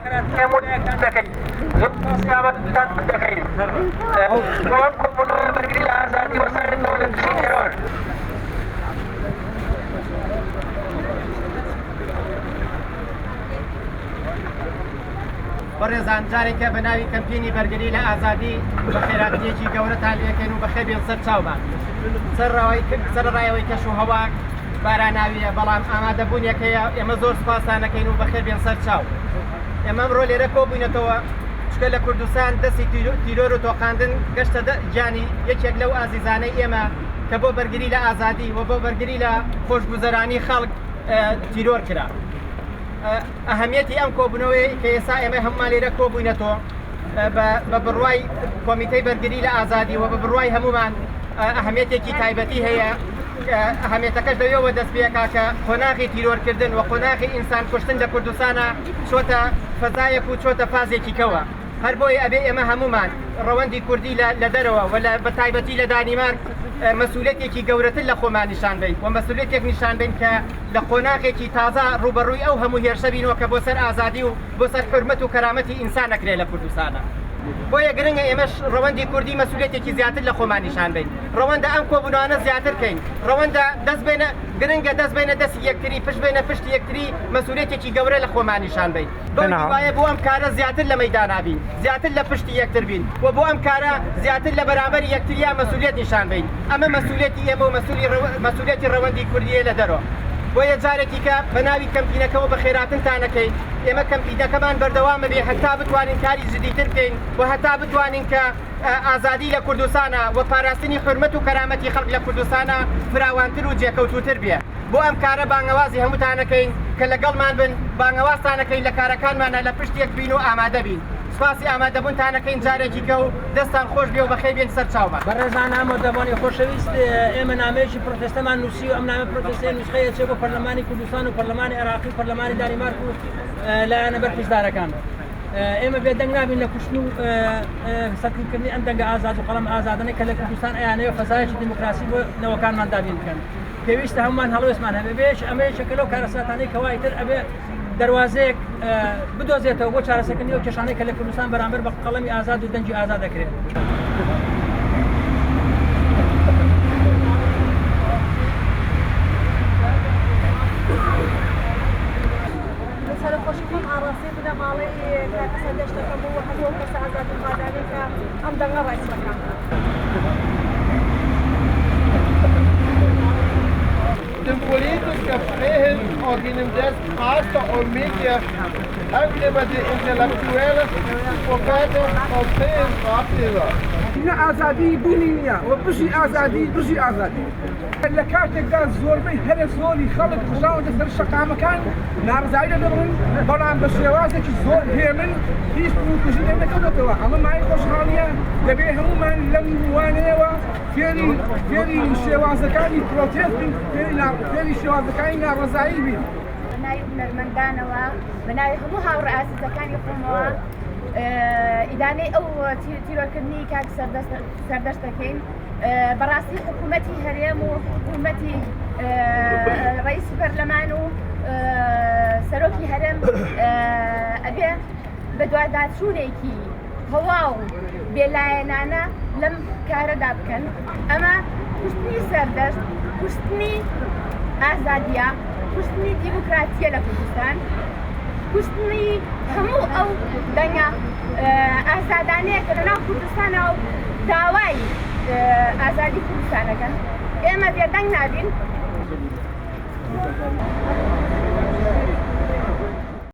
يموت دكين سيابة دكين وانكم من برجل آزادي وسائل الدولة الشيرون بەڕێزان جارێکە بە ناوی کەمپینی بەرگری لە ئازادی بە خێراتیەکی گەورەتان لەکەین و بەخێر بێن سەر چاومان سەرڕایەوەی کەش و هەوا باراناویە بەڵام ئامادەبوونیەکەیە ئێمە زۆر سوپاسانەکەین و بەخێر بێن سەر چاو ئێمە ئەمڕۆ لێرە کۆبووینەتەوە چکە لە کوردستان دەستی تیرۆر و تۆقاندن گەشتە گیانی یەکێک لەو ئازیزانەی ئێمە کە بۆ بەرگری لە ئازادی و بۆ بەرگری لە خۆشگوزەرانی خەڵک تیرۆر کرا ئەهەمیەتی ئەم کۆبوونەوەی کە ئێستا ئێمە هەمومان لێرە کۆبووینەتەوە بە بڕوای کۆمیتەی بەرگری لە ئازادی و بە بڕوای هەمومان ئەهەمیەتێکی تایبەتی هەیە ئەهەمیەتەکەش لەوێەوە دەست پێکا کە قۆناغی تیرۆرکردن و قۆناغی ئینسان کوشتن لە کوردستانە چۆتە فەزایەک و چۆتە فازێکی کەوە هەر بۆی ئەبێ ئێمە هەمومان ڕەوەندی کوردی لە دەرەوە و بە تایبەتی لە دانیمارک مەسئولێتێکی گەورەتر لە خۆمان نیشان بین و مەسئولێتێک نیشان بین کە لە قۆناغێکی تازە ڕوبەڕووی ئەو هەموو هێرشە بینەوە کە بۆ سەر ئازادی و بۆ سەر حرمەت و کەرامەتی ئینسان نەکرێت لە کوردستانە بۆیە گرنگە ئێمەش ڕەوەندی کوردی مەسئولێتێکی زیاتر لە خۆمان نیشان بین ڕەوەندە ئەم کۆبوونانە زیاتر بکەین ڕەوەندە گرنگە دەست بێنە دەستی یەکتری پشت بێنە پشتی یەکتری مەسئولێتێکی گەورە لە خۆمان نیشان بین بۆیە بۆ ئەم کارە زیاتر لە مەیدانا بین زیاتر لە پشتی یەکتر بین و بۆ ئەم کارە زیاتر لە بەرامبەر یەکتریان مەسئولێت نیشان بین ئەمە مەسئولێتی ئێمە و مەسئولێتی ڕەوەندی کوردیە لە دەرەوە بۆیە جارێکی کە بە ناوی کەمپینەکەەوە بە خێراتنتانەکەین ئێمە کەمپینەکەمان بەردەوامە بێ هەتا بتوانین کاری جدیتر بکەین و هەتا بتوانین کە ئازادی لە کوردستانە و پاراستنی حرمەت و کەرامەتی خەڵک لە کوردستانە فراوانتر و جێکەوتوتر بێ بۆ ئەم کارە بانگەوازی هەمووتانەکەین کە لەگەڵمان بن بانگەوازتانەکەین لە کارەکانمانە لە پشتێک بین و ئامادە بین سپاسی ئامادەبوونتانەکەین جارێکی کە و دەستان خۆش بێ و بەخێر بێن سەر چاومان بەڕێزان ئامادەبوونی خۆشەویست ئێمە نامەیەکی پرۆتێستەمان نووسی و ئەم نامە پرۆتێستەی نوسخەیە چێ بۆ پەرلەمانی کوردستان و پەرلەمانی عێراقی و پەرلەمانی دانیمارک و لایەنە بەرپرسدارەکان ئێمە بێدەنگ نابین لە کوشتن و سەرکردنی ئەم دەنگە ئازاد و قەڵەم ئازادانەی کە لە کوردستان ئەیانەیە فەزایەکی دیموکراسی بۆ نەوەکانمان دابین بکەن پێویستە هەمومان هەڵوێستمان هەبێ بێش ئەمەیەکە لەو کارەساتانەی کەوایتر ئەبێ دەواازەیەک بدۆزێتەوە بۆ چارەسەکردنی و کێشانەی کە لە کوردستان بەرامبەر بە قەڵەمی ئازاد و دەنگی ئازاد دەکرێت. خۆشخۆم ئاڕاستی بدە ماڵی کەسە دەشتەکەم بوو هەموو کەسە ئازادی خادانەی کە ئەم دەنگە ڕایسەکەم. De politieke vrijheid organiseert harte en media uitnemen de intellectuele profeten van vrijheid afdelen. هنا آزادی بوونیە و بژی ئازادی لە کاتێکدا زۆربەی هەرە زۆری خەڵک کوژاوەتە سەر شەقامەکان ناڕزایی دەبڕن بەڵام بە شێوازێکی زۆر هێمن هیچ کوژی نەکەوتەوە ئەمە مای خۆشحاڵیە دەبێ هەمومان لەم وانەیەوە فێری شێوازەکانی پرۆتێست بین فێری شێوازەکانی ناڕزایی بین بەناوی هونەرمەندانەوە بەناوی هەموو هاوڕێ ئازیزەکانی خۆمەوە ئیدانەی ئەو تیرۆرکردنی کاک سەردەشت دەکەین بەڕاستی حکوومەتی هەرێم و حکوومەتی ڕئیسی پەرلەمان و سەرۆکی هەرێم ئەبێ بە دواداچوونێکی هەواو بێلایەنانە لەم کارەدا بکەن ئەمە کوشتنی سەردەشت کوشتنی ئازادیە کوشتنی دیموکراتیە لە کوردستان کوشتنی هەموو ئەو دەنگە ئازادانەیە کە لەناو کوردستانە و داوای ئازادی کوردستانەکەن ئێمە بێدەنگ نابین